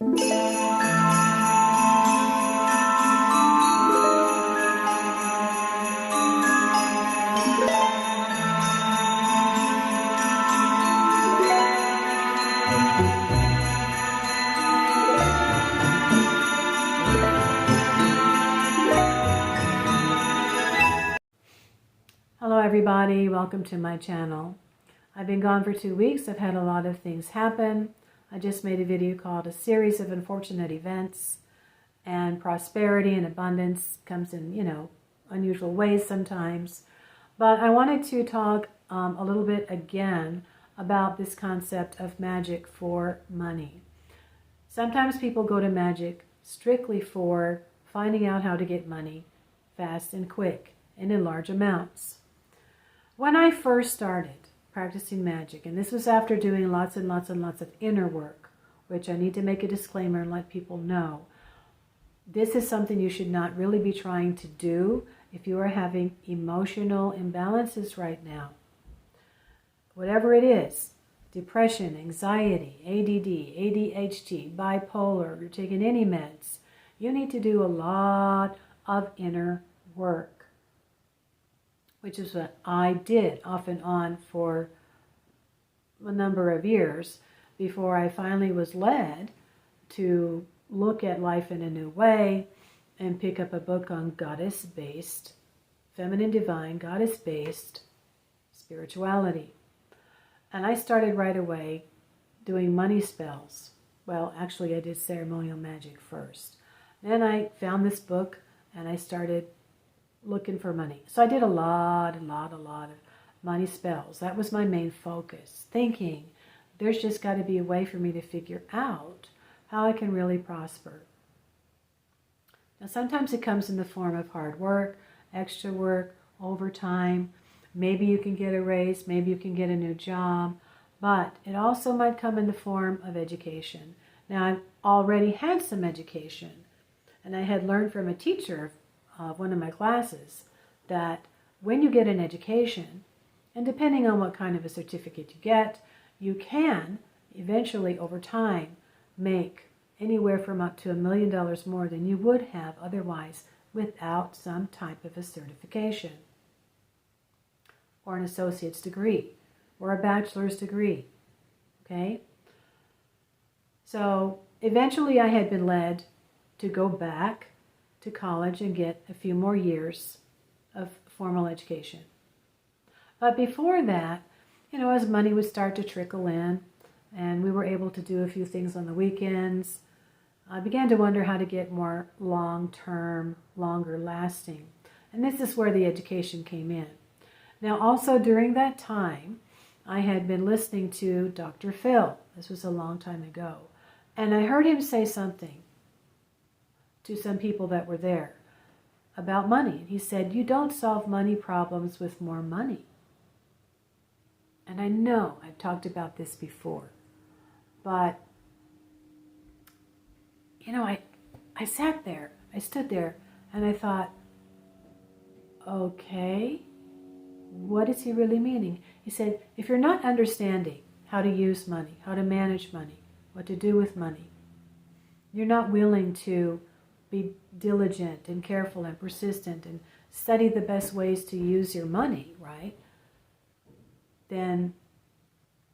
Hello everybody, welcome to my channel. I've been gone for 2 weeks. I've had a lot of things happen. I just made a video called A Series of Unfortunate Events, and prosperity and abundance comes in, unusual ways sometimes. But I wanted to talk a little bit again about this concept of magic for money. Sometimes people go to magic strictly for finding out how to get money fast and quick and in large amounts. When I first started practicing magic, and this was after doing lots and lots and lots of inner work, which I need to make a disclaimer and let people know, this is something you should not really be trying to do if you are having emotional imbalances right now. Whatever it is, depression, anxiety, ADD, ADHD, bipolar, you're taking any meds, you need to do a lot of inner work, which is what I did off and on for a number of years before I finally was led to look at life in a new way and pick up a book on goddess-based, feminine divine, goddess-based spirituality. And I started right away doing money spells. Well, actually I did ceremonial magic first. Then I found this book and I started looking for money. So I did a lot of money spells. That was my main focus, thinking there's just got to be a way for me to figure out how I can really prosper. Now sometimes it comes in the form of hard work, extra work, overtime. Maybe you can get a raise, maybe you can get a new job, but it also might come in the form of education. Now I've already had some education, and I had learned from a teacher of one of my classes that when you get an education, and depending on what kind of a certificate you get, you can eventually over time make anywhere from up to $1 million more than you would have otherwise without some type of a certification or an associate's degree or a bachelor's degree. Okay? So eventually I had been led to go back to college and get a few more years of formal education. But before that, as money would start to trickle in and we were able to do a few things on the weekends, I began to wonder how to get more long-term, longer lasting. And this is where the education came in. Now also during that time, I had been listening to Dr. Phil. This was a long time ago. And I heard him say something to some people that were there about money. He said, you don't solve money problems with more money. And I know I've talked about this before, but I sat there, I stood there, and I thought, okay, what is he really meaning? He said, if you're not understanding how to use money, how to manage money, what to do with money, you're not willing to be diligent and careful and persistent and study the best ways to use your money, right? Then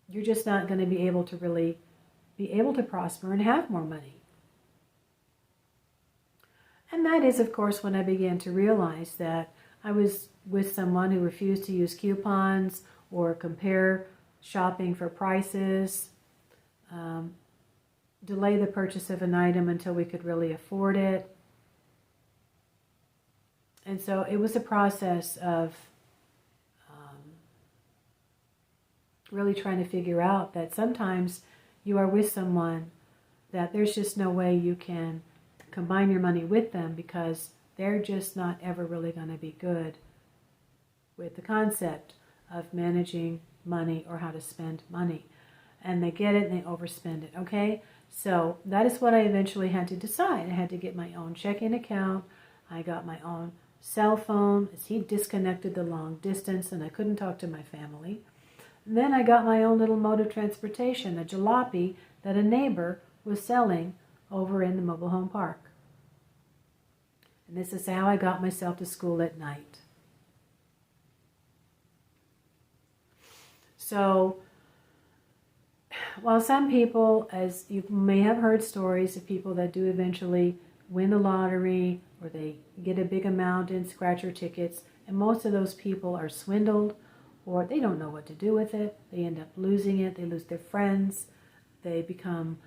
you're just not going to be able to really be able to prosper and have more money. And that is, of course, when I began to realize that I was with someone who refused to use coupons or compare shopping for prices, delay the purchase of an item until we could really afford it. And so it was a process of really trying to figure out that sometimes you are with someone that there's just no way you can combine your money with them because they're just not ever really going to be good with the concept of managing money or how to spend money. And they get it and they overspend it, okay? So that is what I eventually had to decide. I had to get my own checking account. I got my own cell phone as he disconnected the long distance and I couldn't talk to my family. And then I got my own little mode of transportation, a jalopy that a neighbor was selling over in the mobile home park. And this is how I got myself to school at night. So, while some people, as you may have heard stories of people that do eventually win the lottery or they get a big amount in scratcher tickets, and most of those people are swindled or they don't know what to do with it. They end up losing it. They lose their friends. They become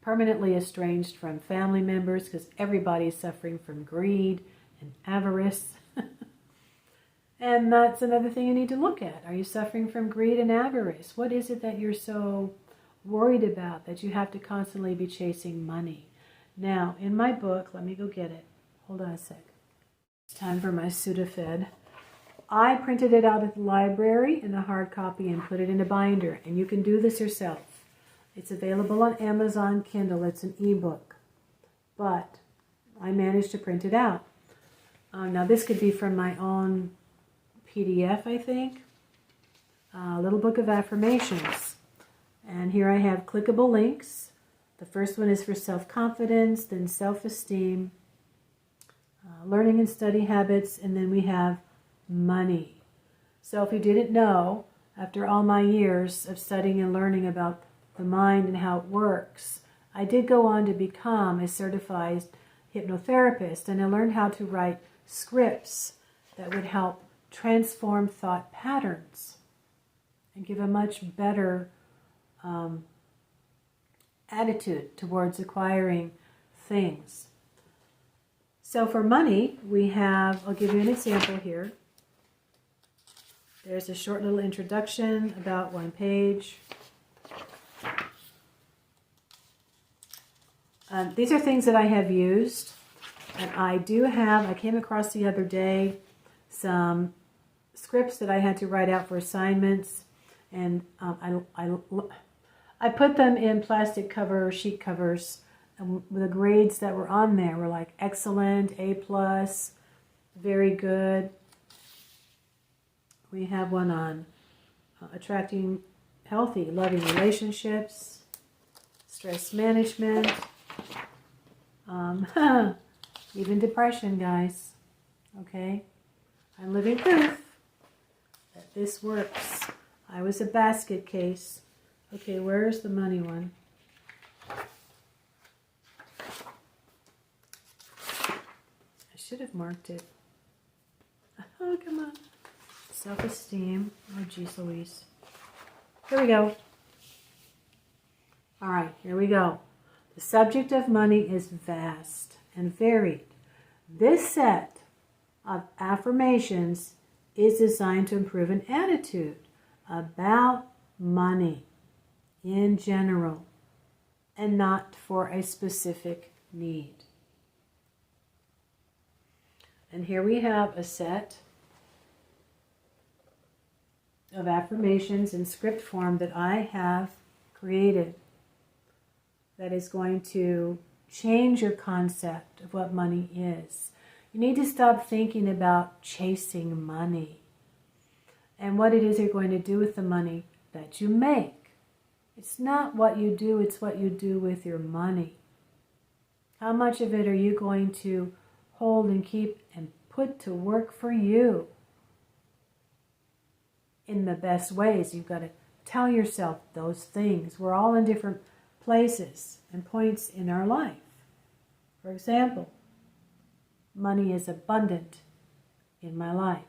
permanently estranged from family members because everybody is suffering from greed and avarice. And that's another thing you need to look at. Are you suffering from greed and avarice? What is it that you're so worried about that you have to constantly be chasing money? Now, in my book, let me go get it. Hold on a sec. It's time for my Sudafed. I printed it out at the library in a hard copy and put it in a binder. And you can do this yourself. It's available on Amazon Kindle. It's an ebook. But I managed to print it out. Now, this could be from my own PDF, I think. A little book of affirmations. And here I have clickable links. The first one is for self-confidence, then self-esteem, learning and study habits, and then we have money. So if you didn't know, after all my years of studying and learning about the mind and how it works, I did go on to become a certified hypnotherapist, and I learned how to write scripts that would help transform thought patterns and give a much better attitude towards acquiring things. So for money, we have, I'll give you an example here. There's a short little introduction, about 1 page. These are things that I have used. And I came across the other day some scripts that I had to write out for assignments. And I put them in plastic sheet covers. And the grades that were on there were like excellent, A+, very good. We have one on attracting healthy, loving relationships, stress management, even depression, guys. Okay? I'm living proof that this works. I was a basket case. Okay, where's the money one? I should have marked it. Oh, come on. Self-esteem. Oh, geez Louise. Here we go. All right, here we go. The subject of money is vast and varied. This set of affirmations is designed to improve an attitude about money in general and not for a specific need. And here we have a set of affirmations in script form that I have created that is going to change your concept of what money is. You need to stop thinking about chasing money and what it is you're going to do with the money that you make. It's not what you do, it's what you do with your money. How much of it are you going to hold and keep and put to work for you in the best ways? You've got to tell yourself those things. We're all in different places and points in our life. For example, money is abundant in my life.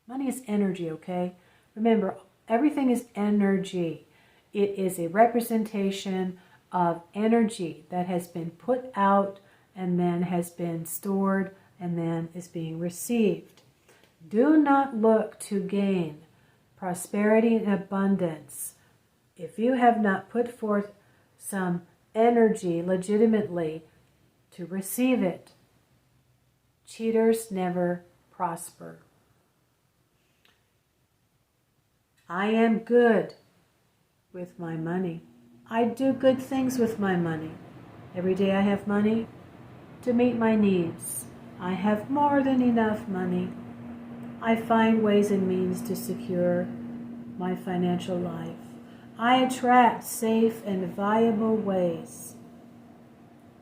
Money is energy, okay? Remember, everything is energy. It is a representation of energy that has been put out and then has been stored and then is being received. Do not look to gain prosperity and abundance if you have not put forth some energy legitimately to receive it. Cheaters never prosper. I am good with my money. I do good things with my money. Every day I have money to meet my needs. I have more than enough money. I find ways and means to secure my financial life. I attract safe and viable ways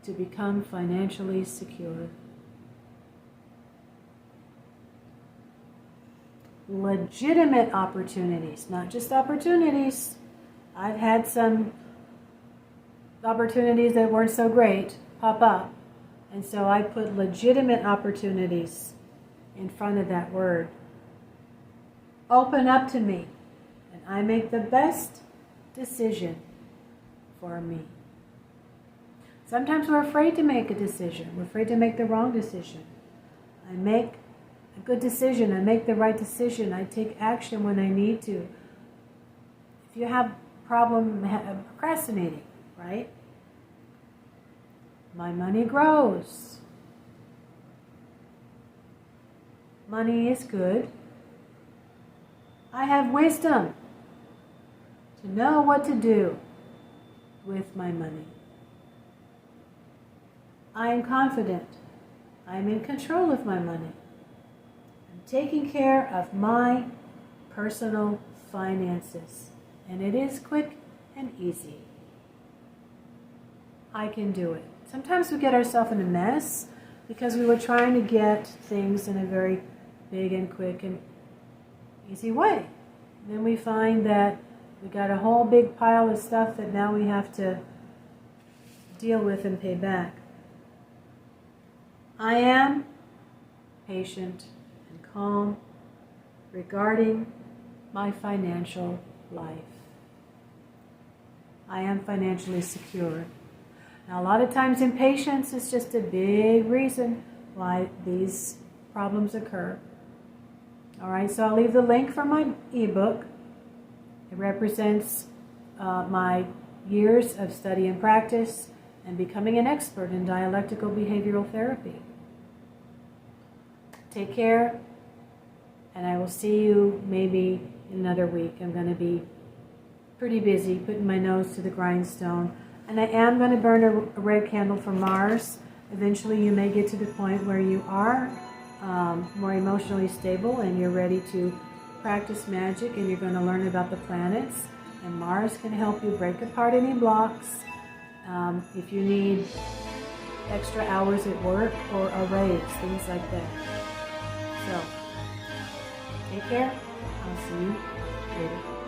to become financially secure. Legitimate opportunities, not just opportunities. I've had some opportunities that weren't so great pop up, and so I put legitimate opportunities in front of that word. Open up to me, and I make the best decision for me. Sometimes we're afraid to make a decision. We're afraid to make the wrong decision. I make a good decision. I make the right decision. I take action when I need to. If you have a problem procrastinating, right? My money grows. Money is good. I have wisdom to know what to do with my money. I am confident. I am in control of my money. I'm taking care of my personal finances, and it is quick and easy. I can do it. Sometimes we get ourselves in a mess because we were trying to get things in a very big and quick and easy way. And then we find that we got a whole big pile of stuff that now we have to deal with and pay back. I am patient and calm regarding my financial life. I am financially secure. Now, a lot of times impatience is just a big reason why these problems occur. All right, so I'll leave the link for my ebook. It represents my years of study and practice and becoming an expert in dialectical behavioral therapy. Take care, and I will see you maybe in another week. I'm going to be pretty busy putting my nose to the grindstone, and I am going to burn a red candle for Mars. Eventually you may get to the point where you are more emotionally stable and you're ready to practice magic, and you're going to learn about the planets, and Mars can help you break apart any blocks. If you need extra hours at work or a raise, things like that. So, take care. I'll see you later.